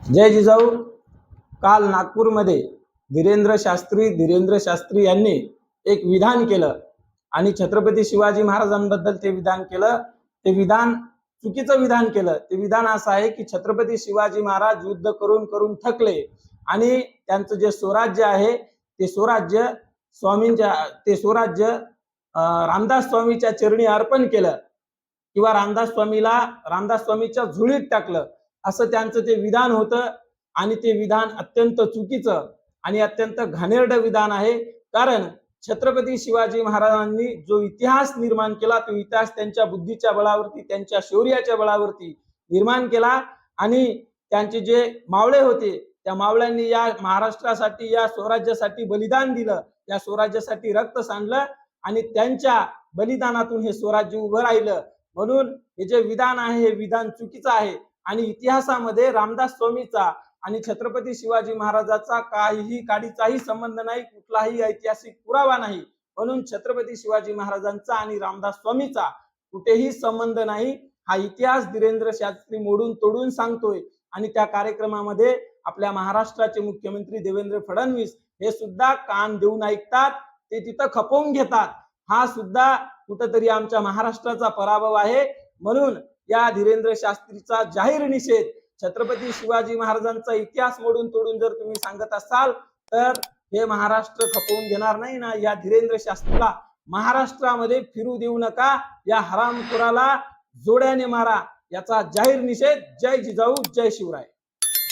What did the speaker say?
जय जिजाऊ। काल नागपूरमध्ये धीरेंद्र शास्त्री यांनी एक विधान केलं आणि छत्रपती शिवाजी महाराजांबद्दल ते विधान केलं। ते विधान चुकीचं विधान केलं। ते विधान असं आहे की छत्रपती शिवाजी महाराज युद्ध करून करून थकले आणि त्यांचं जे स्वराज्य आहे ते स्वराज्य रामदास स्वामीच्या चरणी अर्पण केलं किंवा रामदास स्वामीच्या झुळीत टाकलं, असं त्यांचं ते विधान होतं। आणि ते विधान अत्यंत चुकीचं आणि अत्यंत घाणेरडं विधान आहे। कारण छत्रपती शिवाजी महाराजांनी जो इतिहास निर्माण केला तो इतिहास त्यांच्या बुद्धीच्या बळावरती, त्यांच्या शौर्याच्या बळावरती निर्माण केला। आणि त्यांचे जे मावळे होते त्या मावळ्यांनी या महाराष्ट्रासाठी, या स्वराज्यासाठी बलिदान दिलं, या स्वराज्यासाठी रक्त सांडलं आणि त्यांच्या बलिदानातून हे स्वराज्य उभं राहिलं। म्हणून हे जे विधान आहे हे विधान चुकीचं आहे आणि इतिहासामध्ये रामदास स्वामीचा आणि छत्रपती शिवाजी महाराजांचा काडीचाही संबंध नाही, कुठलाही ऐतिहासिक पुरावा नाही। म्हणून छत्रपती शिवाजी महाराजांचा आणि रामदास स्वामीचा कुठेही संबंध नाही, हा इतिहास धीरेंद्र शास्त्री मोडून तोडून सांगतोय। आणि त्या कार्यक्रमामध्ये आपल्या महाराष्ट्राचे मुख्यमंत्री देवेंद्र फडणवीस हे सुद्धा कान देऊन ऐकतात, ते तिथं खपवून घेतात। हा सुद्धा कुठेतरी आमच्या महाराष्ट्राचा पराभव आहे। म्हणून या धीरेंद्र शास्त्रीचा जाहीर निषेध। छत्रपती शिवाजी महाराजांचा इतिहास मोडून तोडून जर तुम्ही सांगत असाल तर हे महाराष्ट्र खपवून घेणार नाही ना। या धीरेंद्र शास्त्रीला महाराष्ट्रामध्ये फिरू देऊ नका, या हरामखोराला जोड्याने मारा, याचा जाहीर निषेध। जय जिजाऊ, जय शिवराय।